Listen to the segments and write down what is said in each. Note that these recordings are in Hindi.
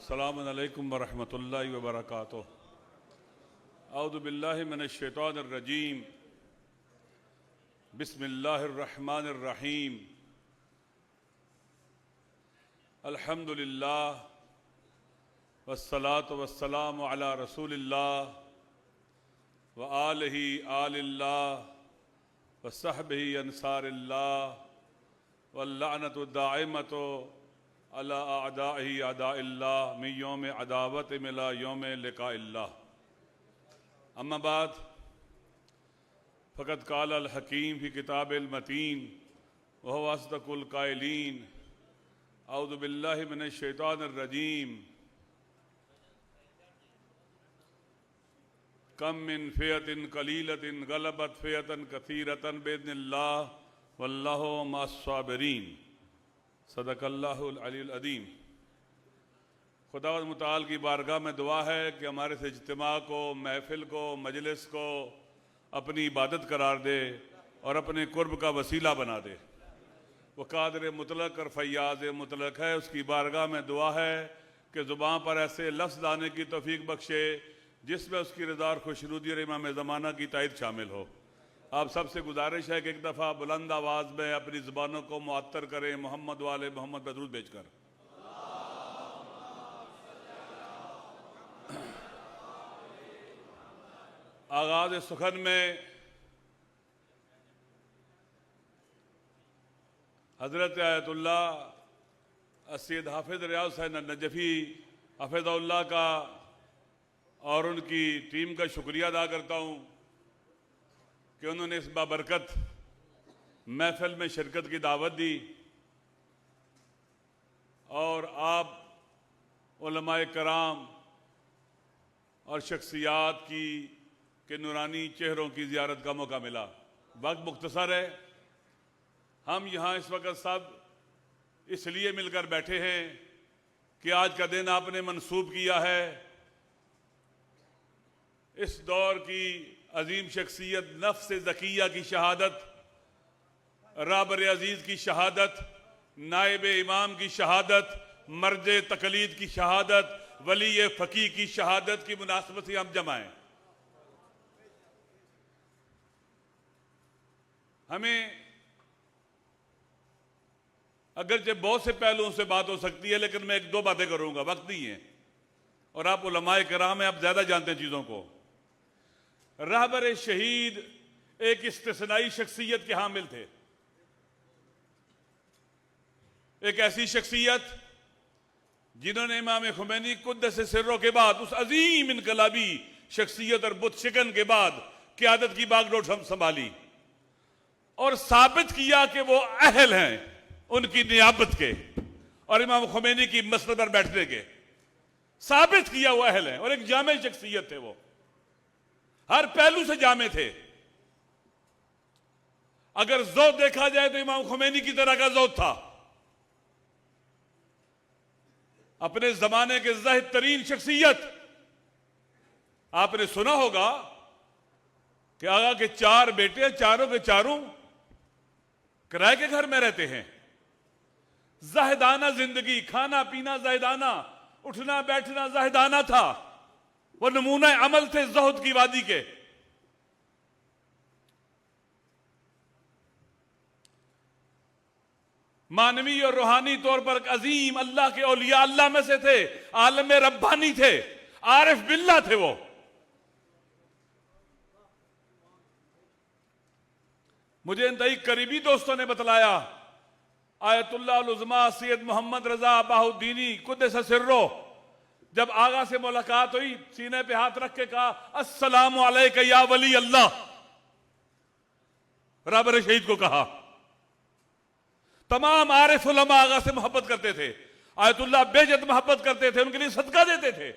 अस्सलामु अलैकुम वरहमतुल्लाहि वबरकातुह। औज़ु बिल्लाहि मिनश शैतानिर रजीम। बिस्मिल्लाहिर रहमानिर रहीम। अल्हम्दुलिल्लाह वस्सलातु वस्सलामु अला रसूलिल्लाह व आलिहि आलिल्लाह व सहबिहि अंसारिल्लाह वल लअनतु दाइमतु अला अदाइहि अदाइल्लाह मिन यौम अदावत मिला यौम लिकाइल्लाह। अम्मा बाद फ़क़द क़ाल अल हकीम फ़ी किताबिल मतीन व हुवा अस्दक़ुल क़ाइलीन। औज़ु बिल्लाहि मिनश शैतानिर रजीम। कम मिन फ़ियतिन क़लीलतिन ग़लबत फ़ियतन कसीरतन बिइज़्निल्लाह वल्लाहु मअस्साबिरीन। सदक़ल्लाहुल अलीयुल अज़ीम। खुदा मुताल की बारगाह में दुआ है कि हमारे इस इज्तिमा को, महफिल को, मजलिस को अपनी इबादत करार दे और अपने कुर्ब का वसीला बना दे। वो कादिर मुतलक और फ़य्याज़ मुतलक है। उसकी बारगाह में दुआ है कि ज़ुबान पर ऐसे लफ्ज़ लाने की तौफ़ीक बख्शे जिसमें उसकी रज़ा और खुशनुदी और इमाम ज़माना की तायद शामिल हो। आप सबसे गुजारिश है कि एक दफ़ा बुलंद आवाज़ में अपनी ज़ुबानों को मुअत्तर करें मोहम्मद वाले मोहम्मद पर दुरूद भेजकर। आगाज़ सुखन में हज़रत आयतुल्लाह सैयद हाफिज़ रियाज़ हुसैन नजफ़ी हफ़िज़हुल्लाह का और उनकी टीम का शुक्रिया अदा करता हूँ कि उन्होंने इस बाबरकत महफिल में शिरकत की दावत दी और आप उलमाए कराम और शख्सियात के नूरानी चेहरों की ज़ियारत का मौका मिला। वक्त मुख्तसर है। हम यहाँ इस वक्त सब इसलिए मिलकर बैठे हैं कि आज का दिन आपने मंसूब किया है इस दौर की अजीम शख्सियत नफ्स ज़किया की शहादत, राबर अजीज़ की शहादत, नायब इमाम की शहादत, मर्ज तकलीद की शहादत, वली फ़की की शहादत की मुनासबत से हम जमाएं। हमें अगरचे बहुत से पहलुओं से बात हो सकती है, लेकिन मैं एक दो बातें करूंगा, वक्त नहीं है और आप उलमाए किराम हैं, आप ज्यादा जानते हैं चीजों को। रहबर शहीद एक इस्तिस्नाई शख्सियत के हामिल थे। एक ऐसी शख्सियत जिन्होंने इमाम खुमैनी कुद्दस सिर्रों के बाद, उस अजीम इनकलाबी शख्सियत और बुत शिकन के बाद क़यादत की बागडोर संभाली और साबित किया कि वो अहल हैं उनकी नियाबत के और इमाम खुमैनी की मसनद पर बैठने के। साबित किया वो अहल हैं और एक जामे शख्सियत थे। वो हर पहलू से जामे थे। अगर ज़ौक़ देखा जाए तो इमाम खुमैनी की तरह का ज़ौक़ था। अपने जमाने के ज़ाहिद तरीन शख्सियत। आपने सुना होगा कि आगा के 4 बेटे, चारों के चारों किराए के घर में रहते हैं। ज़ाहिदाना जिंदगी, खाना पीना ज़ाहिदाना, उठना बैठना ज़ाहिदाना था। वो नमूना अमल थे ज़ुहद की वादी के। मानवी और रूहानी तौर पर अजीम अल्लाह के औलिया अल्लाह में से थे। आलम रब्बानी थे, आरिफ बिल्लाह थे। वो मुझे इंतहाई करीबी दोस्तों ने बतलाया, आयतुल्लाह उज़्मा सैयद मोहम्मद रजा बाहुद्दीनी कुद्दस सिर्रो जब आगा से मुलाकात हुई, सीने पे हाथ रख के कहा, अस्सलामु अलैका या वली अल्लाह। रहबर शहीद को कहा। तमाम आरिफ उलमा आगा से मोहब्बत करते थे। आयतुल्लाह बेजत मोहब्बत करते थे, उनके लिए सदका देते थे।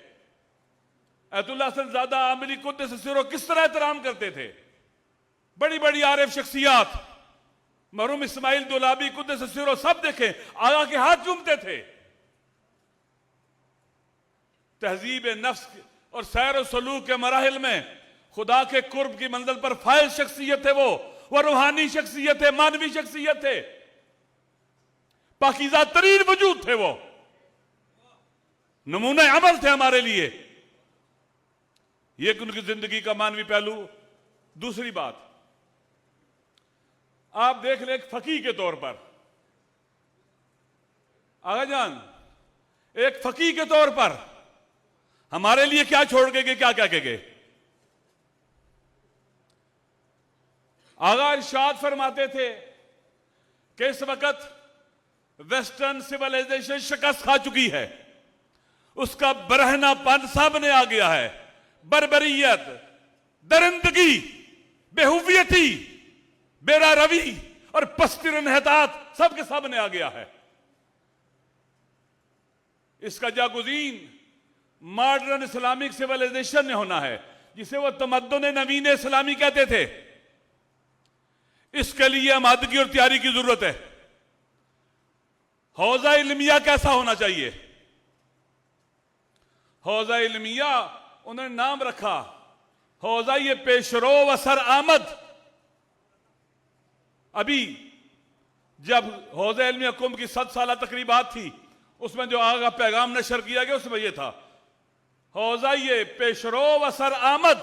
आयतुल्लाह से ज्यादा आमिरी कुद्दस सिर्रो किस तरह एहतराम करते थे। बड़ी बड़ी आरिफ शख्सियात, मरहूम इस्माइल दुलाबी कुद्दस सिर्रो, सब देखे आगा के हाथ चूमते थे। तहजीब नफ्स और सैर और सलूक के मराहिल में खुदा के कुर्ब की मंजिल पर फाइज शख्सियत थे। वो रूहानी शख्सियत है, मानवी शख्सियत थे, पाकीज़ा तरीन वजूद थे। वो नमूने अमल थे हमारे लिए। ये उनकी जिंदगी का मानवी पहलू। दूसरी बात, आप देख ले, एक फकीह के तौर पर, आगा जान, एक फकीह के तौर पर हमारे लिए क्या छोड़ के गए, क्या क्या के गए। आगा इरशाद फरमाते थे कि इस वक्त वेस्टर्न सिविलाइजेशन शिकस्त खा चुकी है, उसका बरहनापन सामने आ गया है, बर्बरियत, दरिंदगी, बेहुवियती, बेरा रवी और पस्तिर इन्हितात सबके सामने आ गया है। इसका जागुज़ीन मॉडर्न इस्लामिक सिविलाइजेशन ने होना है, जिसे वो तमद्दुन नवीन इस्लामी कहते थे। इसके लिए आमादगी और तैयारी की जरूरत है। हौजा इल्मिया कैसा होना चाहिए? हौजा इल्मिया उन्होंने नाम रखा हौजा ये पेशरो व सर आमद। अभी जब हौजा इल्मिया कुंभ की 7 साल तकरीबात थी, उसमें जो आगा पैगाम नशर किया गया उसमें यह था हौजा ये पेशरो व सर आमद,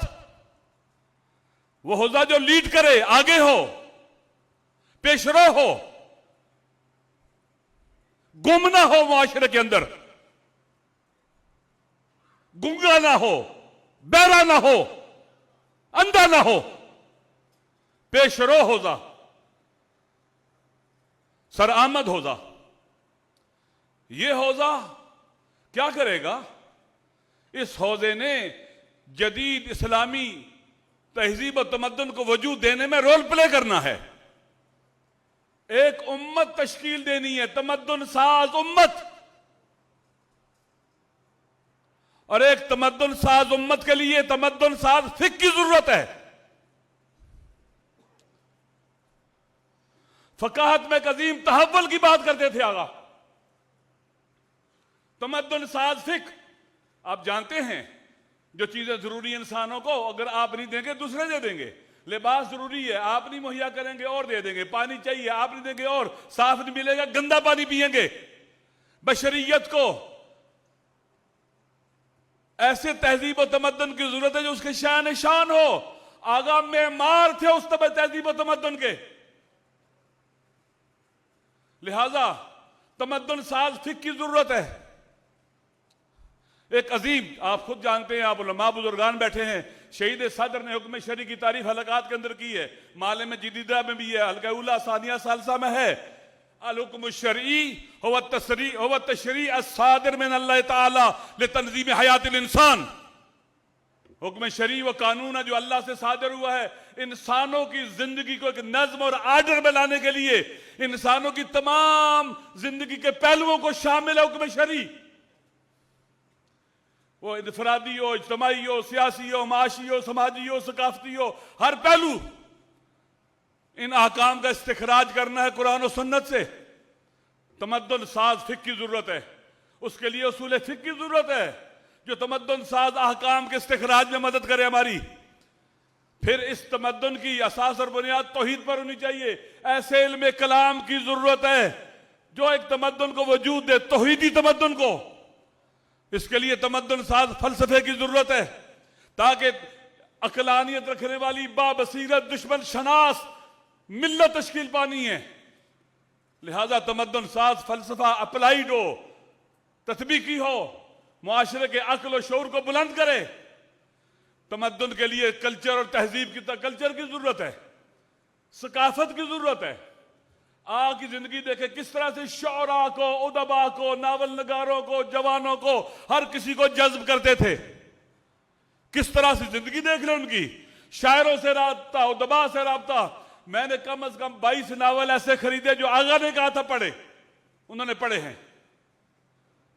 वो हौजा जो लीड करे, आगे हो, पेशरो हो, गुम ना हो, मुआशरे के अंदर गुंगा ना हो, बहरा ना हो, अंधा ना हो, पेशरो हौजा, सर आमद हौजा। ये हौजा क्या करेगा? इस हौजे ने जदीद इस्लामी तहजीब और तमद्दुन को वजूद देने में रोल प्ले करना है। एक उम्मत तश्कील देनी है, तमद्दुन साज उम्मत। और एक तमद्दुन साज उम्मत के लिए तमद्दुन साज फिक्र की जरूरत है। फकाहत में कदीम तहव्वुल की बात करते थे आगा। तमद्दुन साज फिक्र, आप जानते हैं जो चीजें जरूरी इंसानों को अगर आप नहीं देंगे दूसरे दे देंगे। लिबास जरूरी है, आप नहीं मुहैया करेंगे और दे देंगे। पानी चाहिए, आप नहीं देंगे और साफ नहीं मिलेगा, गंदा पानी पिएंगे। बशरियत को ऐसे तहजीब और तमद्दुन की जरूरत है जो उसके शान शान हो। आगा मेमार थे उस तहजीब और तमद्दुन के, लिहाजा तमद्दुन साज फिक्र की जरूरत है। एक अजीम, आप खुद जानते हैं, आप उलमा बुजुर्गान बैठे हैं, शहीद सदर ने हुक्म शरी की तारीफ हलकात के अंदर की है। माले में जदीदा में भी है, हल्का उला सानिया सालसा में है। अल हुक्म शरई हुवा तशरी अस्सादिर मिन अल्लाह ताला लितंजीम हयातिल इंसान। हुक्म शरी व कानून है जो अल्लाह से सादर हुआ है इंसानों की जिंदगी को एक नज्म और आर्डर में लाने के लिए। इंसानों की तमाम जिंदगी के पहलुओं को शामिल है हुक्म शरी। वो इनफरादी हो, इज्तमाई हो, सियासी हो, माशी हो, समाजी हो, सकाफती हो, हर पहलू इन अहकाम का इस्तिखराज करना है कुरान और सुन्नत से। तमद्दुन साज फिक्र की जरूरत है, उसके लिए उसूल फिक्र की जरूरत है जो तमद्दुन साज अहकाम के इस्तिखराज में मदद करे हमारी। फिर इस तमद्दुन की असास और बुनियाद तौहीद पर होनी चाहिए। ऐसे इल्म कलाम की जरूरत है जो एक तमद्दुन को वजूद दे, तौहीदी तमद्दुन को। इसके लिए तमद्दुन साज फलसफे की जरूरत है ताकि अकलानियत रखने वाली बाबसीरत दुश्मन शनास मिल्लत तश्कील पानी है। लिहाजा तमद्दुन साज फलसफा अप्लाइड हो, तत्बीकी हो, मुआशरे के अक्ल और शऊर को बुलंद करे। तमद्दुन के लिए कल्चर और तहजीब की कल्चर की जरूरत है, सकाफत की जरूरत है। की जिंदगी देखे किस तरह से शौरा को, उदबा को, नावल नगारों को, जवानों को, हर किसी को जज्ब करते थे। किस तरह से जिंदगी देख ले उनकी, शायरों से राबता, उदबा से राबता। मैंने कम से कम 22 नावल ऐसे खरीदे जो आगा ने कहा था पढ़े, उन्होंने पढ़े हैं।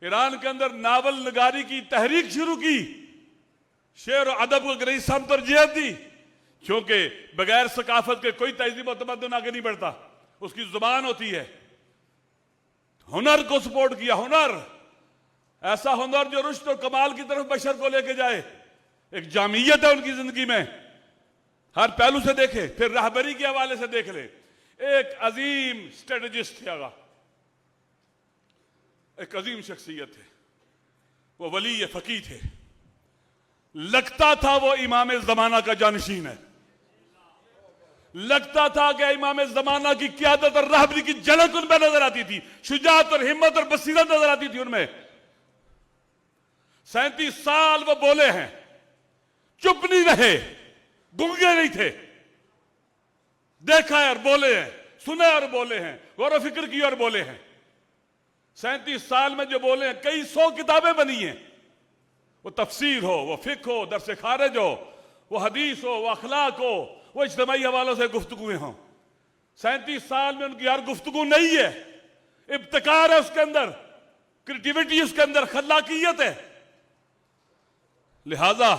ईरान के अंदर नावल नगारी की तहरीक शुरू की, शेर और अदब को गरीब सम तरजीह दी, क्योंकि बगैर सकाफत के कोई तहजीब और तमद्दुन आगे नहीं बढ़ता। उसकी जुबान होती है। हुनर को सपोर्ट किया, हुनर, ऐसा हुनर जो रुश्द और कमाल की तरफ बशर को लेके जाए। एक जामियत है उनकी जिंदगी में, हर पहलू से देखे। फिर रहबरी के हवाले से देख ले, एक अजीम स्ट्रेटेजिस्ट थे आगा, एक अजीम शख्सियत है। वो वली फकी थे, लगता था वो इमाम जमाना का जानशीन है, लगता था कि इमाम जमाना की क़यादत और रहबरी की झलक उनमें नजर आती थी, शुजाअत और हिम्मत और बसीरत नजर आती थी उनमें। 37 साल वो बोले हैं, चुप नहीं रहे, गूंगे नहीं थे, देखा है और बोले हैं, सुने और बोले हैं, गौर फिक्र की और बोले हैं। 37 साल में जो बोले हैं, कई 100 किताबें बनी हैं, वो तफसीर हो, वो फिक्र हो, दरसे खारिज हो, वो हदीस हो, वो अखलाक हो, वो इज्तिमाई हवालों से गुफ्तगुएं हों। 37 साल में उनकी यार गुफ्तगू नहीं है, इब्तिकार है उसके अंदर, क्रिएटिविटी उसके अंदर, खलाकियत है। लिहाजा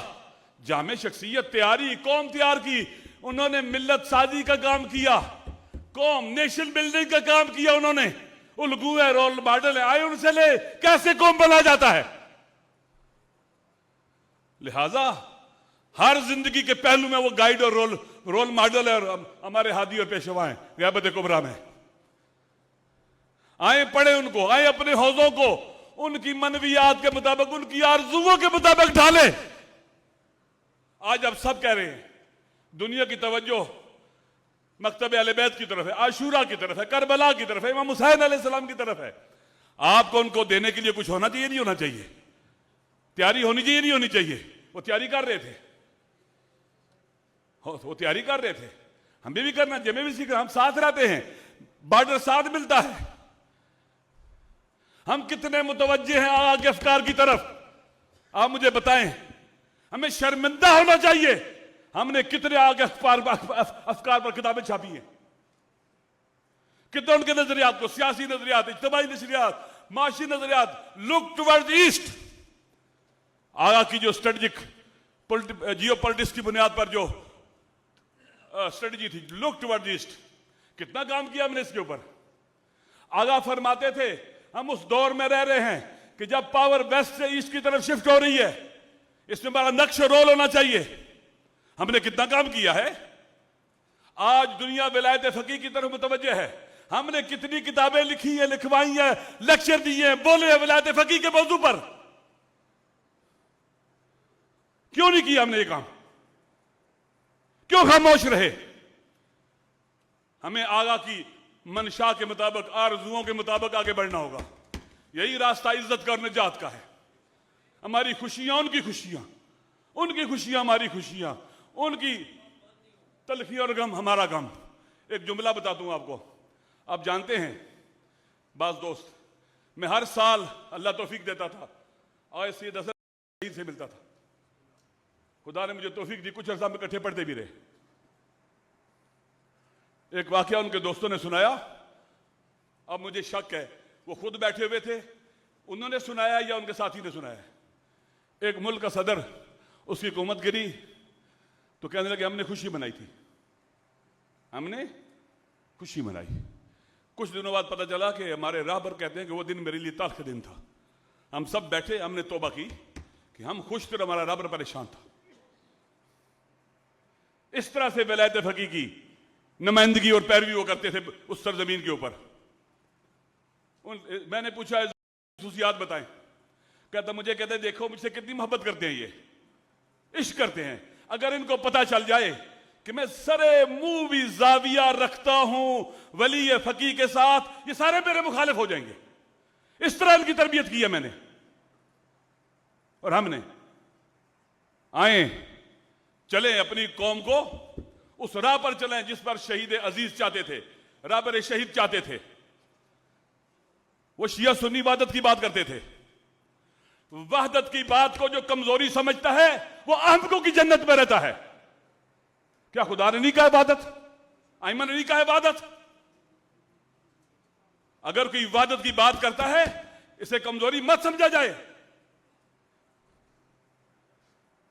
जामे शख्सियत तैयारी, कौम तैयार की उन्होंने, मिल्लत साजी का काम किया, कौम नेशन बिल्डिंग का काम किया उन्होंने, उलगू है, रोल मॉडल है, आए उनसे ले कैसे कौम बना जाता है। लिहाजा हर जिंदगी के पहलू में वो गाइड और रोल मॉडल है, और हमारे हादी और पेशवा हैं ग़ैबत कुबरा में। आए पढ़े उनको, आए अपने हौजों को उनकी मनवियात के मुताबिक, उनकी आरजुओं के मुताबिक ढाले। आज अब सब कह रहे हैं दुनिया की तवज्जो मकतब अहले बैत की तरफ है, आशूरा की तरफ है, करबला की तरफ है, इमाम हुसैन अलैहिस्सलाम की तरफ है। आपको उनको देने के लिए कुछ होना चाहिए, नहीं होना चाहिए? तैयारी होनी चाहिए, नहीं होनी चाहिए? वो तैयारी कर रहे थे, वो तैयारी कर रहे थे, हमें भी करना, जमे भी सीखना, हम साथ रहते हैं, बॉर्डर साथ मिलता है। हम कितने मुतवज्जे हैं आगे अफकार की तरफ, आप मुझे बताएं। हमें शर्मिंदा होना चाहिए, हमने कितने आगे अफकार पर किताबें छापी हैं, कितने उनके नजरियात को, सियासी नजरियात, इज्तिमाई नजरियात, माशी नजरियात, लुक टुवर्ड ईस्ट, आगा की जो स्ट्रेटेजिक जियो पॉलिटिक्स की बुनियाद पर जो स्ट्रेटेजी थी, लुक टुवर्ड ईस्ट, कितना काम किया हमने इसके ऊपर। आगा फरमाते थे हम उस दौर में रह रहे हैं कि जब पावर वेस्ट से ईस्ट की तरफ शिफ्ट हो रही है, इसमें बड़ा नक्श रोल होना चाहिए। हमने कितना काम किया है। आज दुनिया विलायत फकीह की तरफ मुतवज्जे है, हमने कितनी किताबें लिखी है, लिखवाई है, लेक्चर दिए हैं, बोले हैं विलायत फकीह के मौजू पर। क्यों नहीं किया हमने ये काम? क्यों खामोश रहे? हमें आगा की मनशा के मुताबिक, आरजुओं के मुताबिक आगे बढ़ना होगा। यही रास्ता इज्जत का और निजात का है। हमारी खुशियां उनकी खुशियां, उनकी खुशियां हमारी खुशियां, उनकी तलखी और गम हमारा गम। एक जुमला बताता हूं आपको। आप जानते हैं बाज दोस्त, मैं हर साल अल्लाह तौफीक देता था और सैयद हसन शहीद से मिलता था। खुदा ने मुझे तौफीक दी, कुछ अर्सा में इकट्ठे पढ़ते भी रहे। एक वाकया उनके दोस्तों ने सुनाया, अब मुझे शक है वो खुद बैठे हुए थे, उन्होंने सुनाया या उनके साथी ने सुनाया। एक मुल्क का सदर, उसकी हुकूमत गिरी तो कहने लगे हमने खुशी मनाई थी, हमने खुशी मनाई। कुछ दिनों बाद पता चला कि हमारे राहबर कहते हैं कि वो दिन मेरे लिए तल्ख दिन था। हम सब बैठे, हमने तौबा की कि हम खुश थे, हमारा राहबर परेशान था। इस तरह से विलायत फकीह की नुमाइंदगी और पैरवी वो करते थे उस सरजमीन के ऊपर। मैंने पूछा खुसूसियात बताएं, कहता मुझे, कहते देखो मुझसे कितनी मोहब्बत करते हैं ये, इश्क करते हैं। अगर इनको पता चल जाए कि मैं सरे मुंह भी जाविया रखता हूं वली फकीह के साथ, ये सारे मेरे मुखालिफ हो जाएंगे। इस तरह इनकी तरबियत की है मैंने और हमने। आए चले अपनी कौम को उस राह पर चलें जिस पर शहीद अजीज चाहते थे, राबर शहीद चाहते थे। वो शिया सुन्नी वहदत की बात करते थे। वहदत की बात को जो कमजोरी समझता है वो अहमकों की जन्नत में रहता है। क्या खुदा ने नहीं कहा इबादत? आइमन ने नहीं कहा इबादत? अगर कोई इबादत की बात करता है इसे कमजोरी मत समझा जाए।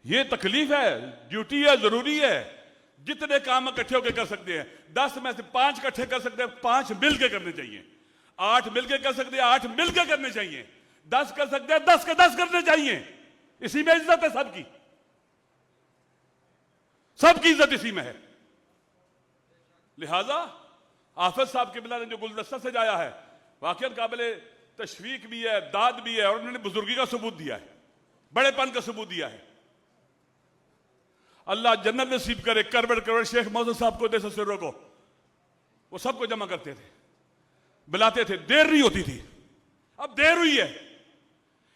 यह तकलीफ है, ड्यूटी है, जरूरी है। जितने काम इकट्ठे होकर कर सकते हैं, 10 में से 5 इकट्ठे कर सकते हैं, 5 मिलकर करने चाहिए। 8 मिलकर कर सकते हैं, 8 मिलकर करने चाहिए। 10 कर सकते हैं, 10 के 10 करने चाहिए। इसी में इज्जत है सबकी, सबकी इज्जत इसी में है। लिहाजा हाफिज साहब किबला ने जो गुलदस्ता सजाया है वाकई काबिल तशवीक भी है, दाद भी है, और उन्होंने बुजुर्गी का सबूत दिया है। बड़ेपन का सबूत दिया है। अल्लाह जन्नत नसीब करे। करबड़ करबड़ शेख मौजूद साहब को, देश सिरों को, वो सबको जमा करते थे, बुलाते थे, देर नहीं होती थी। अब देर हुई है,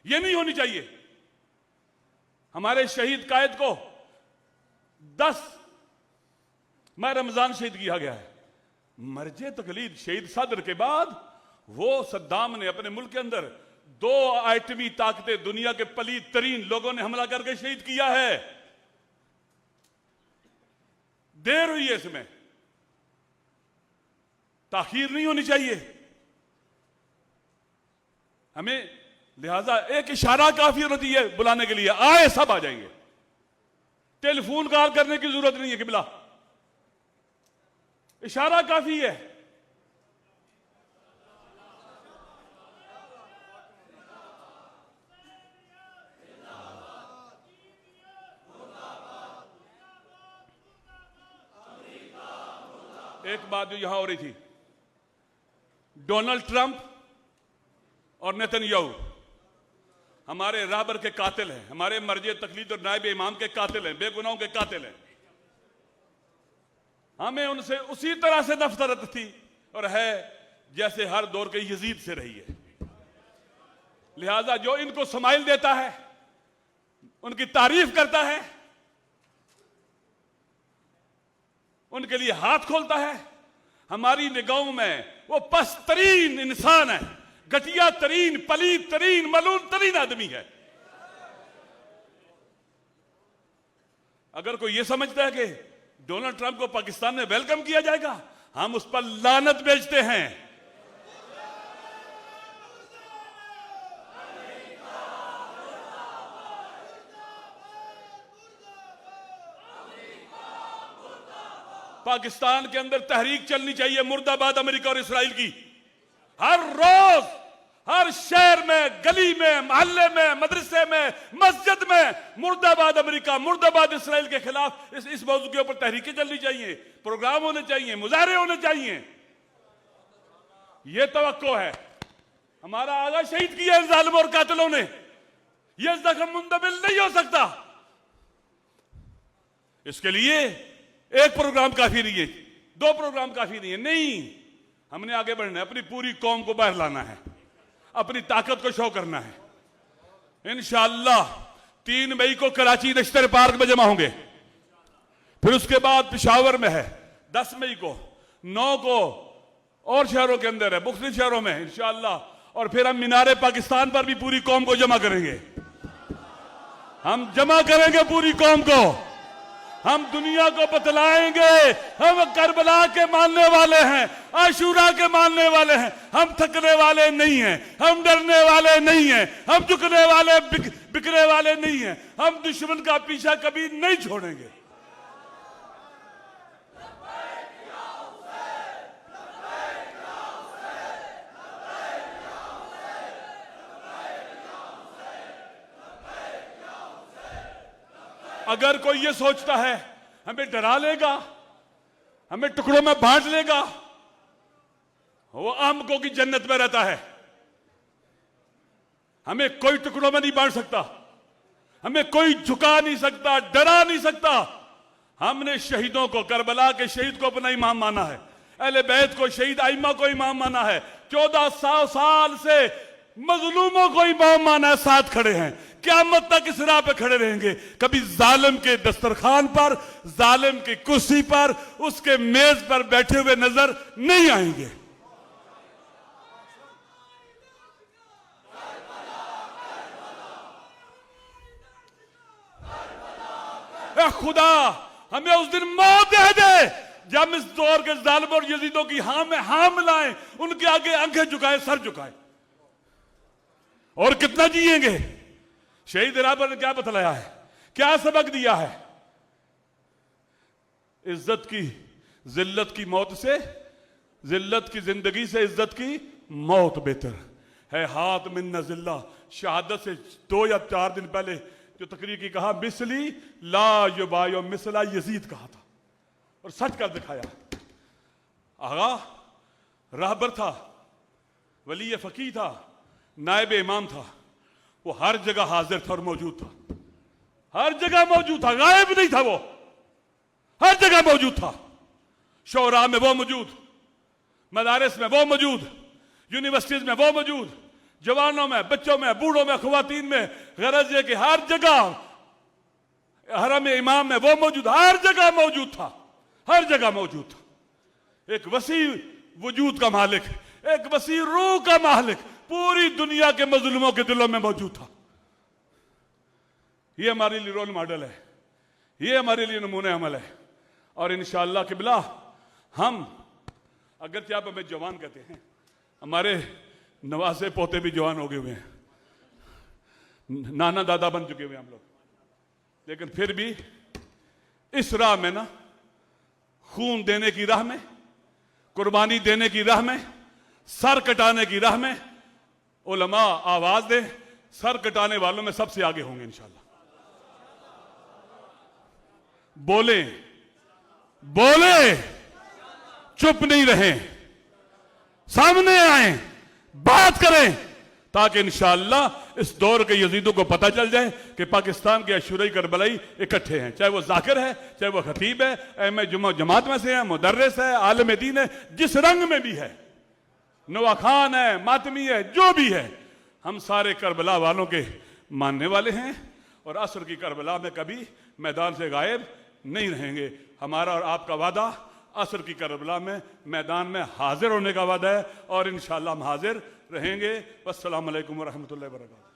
ये नहीं होनी चाहिए। हमारे शहीद कायद को 10 माह रमजान शहीद किया गया है। मर्जे तकलीद शहीद सदर के बाद वो सद्दाम ने अपने मुल्क के अंदर 2 आइटमी ताकतें, दुनिया के पलीद तरीन लोगों ने हमला करके शहीद किया है। देर हुई है, इसमें ताखीर नहीं होनी चाहिए। हमें लिहाजा एक इशारा काफी होती है बुलाने के लिए, आए सब आ जाएंगे। टेलीफोन कॉल करने की जरूरत नहीं है किबला, इशारा काफी है। एक बात जो यहां हो रही थी, डोनाल्ड ट्रंप और नेतन्याहू हमारे राहबर के कातिल हैं, हमारे मर्जे तकलीद और नायब इमाम के कातिल हैं, बेगुनाहों के कातिल हैं। हमें उनसे उसी तरह से नफरत थी और है जैसे हर दौर के यजीद से रही है। लिहाजा जो इनको समाइल देता है, उनकी तारीफ करता है, उनके लिए हाथ खोलता है, हमारी निगाहों में वो पस्तरीन इंसान है, घटिया तरीन, पलीद तरीन, मलून तरीन आदमी है। अगर कोई ये समझता है कि डोनाल्ड ट्रंप को पाकिस्तान में वेलकम किया जाएगा, हम उस पर लानत भेजते हैं। पाकिस्तान के अंदर तहरीक चलनी चाहिए मुर्दाबाद अमेरिका और इसराइल की। हर रोज हर शहर में, गली में, मोहल्ले में, मदरसे में, मस्जिद में मुर्दाबाद अमेरिका, मुर्दाबाद इसराइल के खिलाफ इस मौजूद के ऊपर तहरीकें चलनी चाहिए, प्रोग्राम होने चाहिए, मुजाहरे होने चाहिए। यह तवक्को है। हमारा आगा शहीद किया इन जालिमों और कातिलों ने, यह जख्म मुंतबिल नहीं हो सकता। इसके लिए एक प्रोग्राम काफी नहीं है, 2 प्रोग्राम काफी नहीं है। नहीं, हमने आगे बढ़ना है, अपनी पूरी कौम को बाहर लाना है, अपनी ताकत को शो करना है। इंशाअल्लाह 3 मई को कराची नश्तर पार्क में जमा होंगे, फिर उसके बाद पिशावर में है 10 मई को, 9 को और शहरों के अंदर है, मुख्तलिफ शहरों में इंशाअल्लाह, और फिर हम मीनारे पाकिस्तान पर भी पूरी कौम को जमा करेंगे। हम जमा करेंगे पूरी कौम को, हम दुनिया को बतलाएंगे हम करबला के मानने वाले हैं, आशूरा के मानने वाले हैं। हम थकने वाले नहीं हैं, हम डरने वाले नहीं हैं, हम झुकने वाले बिकने वाले नहीं हैं। हम दुश्मन का पीछा कभी नहीं छोड़ेंगे। अगर कोई ये सोचता है हमें डरा लेगा, हमें टुकड़ों में बांट लेगा, वो आमकों की जन्नत में रहता है। हमें कोई टुकड़ों में नहीं बांट सकता, हमें कोई झुका नहीं सकता, डरा नहीं सकता। हमने शहीदों को, करबला के शहीद को अपना इमाम माना है, अहले बैत को, शहीद आइमा को इमाम माना है, 1400 साल से मजलूमों को इमाम माना है, साथ खड़े हैं, क़यामत तक इस राह पे खड़े रहेंगे। कभी जालिम के दस्तरखान पर, जालिम की कुर्सी पर, उसके मेज पर बैठे हुए नजर नहीं आएंगे। ए खुदा, हमें उस दिन मौत दे दे जब इस दौर के जालिम और यजीदों की हां में हां मिलाएं, उनके आगे आंखें झुकाएं, सर झुकाएं। और कितना जिएंगे? शहीद राहबर ने क्या बतलाया है, क्या सबक दिया है? इज्जत की जिल्लत की मौत से, जिल्लत की जिंदगी से इज्जत की मौत बेहतर है। हाथ मिन्ना जिल्ला, शहादत से 2 या 4 दिन पहले जो तकरीर की कहा, मिसली ला युबायो मिसला यजीद कहा था और सच कर दिखाया। आगा राहबर था, वली फकीह था, नायब इमाम था, वो हर जगह हाजिर था और मौजूद था, हर जगह मौजूद था, गायब नहीं था, वो हर जगह मौजूद था। शोरा में वो मौजूद, मदारिस में वो मौजूद, यूनिवर्सिटीज में वो मौजूद, जवानों में, बच्चों में, बूढ़ों में, ख्वातीन में। गरज है कि हर जगह, हरम इमाम में वो मौजूद, हर जगह मौजूद था, हर जगह मौजूद था। एक वसी वजूद का मालिक, एक वसी रूह का मालिक पूरी दुनिया के मजलूमों के दिलों में मौजूद था। ये हमारे लिए रोल मॉडल है, ये हमारे लिए नमूने अमल है। और इंशाअल्लाह किबला हम, अगरचे आप हमें जवान कहते हैं, हमारे नवासे पोते भी जवान हो गए हुए हैं, नाना दादा बन चुके हुए हैं हम लोग, लेकिन फिर भी इस राह में ना, खून देने की राह में, कुर्बानी देने की राह में, सर कटाने की राह में उलमा आवाज दे, सर कटाने वालों में सबसे आगे होंगे इंशाअल्लाह। बोले बोले, चुप नहीं रहें, सामने आए, बात करें, ताकि इंशाअल्लाह इस दौर के यजीदों को पता चल जाए कि पाकिस्तान के अशूराई करबलाई इकट्ठे हैं। चाहे वो जाकिर है, चाहे वो खतीब है, अहम जमात में से है, मुदर्रिस है, आलिम दीन है, जिस रंग में भी है, नवा खान है, मातमी है, जो भी है, हम सारे करबला वालों के मानने वाले हैं और असर की करबला में कभी मैदान से गायब नहीं रहेंगे। हमारा और आपका वादा असर की करबला में मैदान में हाजिर होने का वादा है और इंशाअल्लाह हम हाजिर रहेंगे। अस्सलामु अलैकुम व रहमतुल्लाहि व बरकातहू।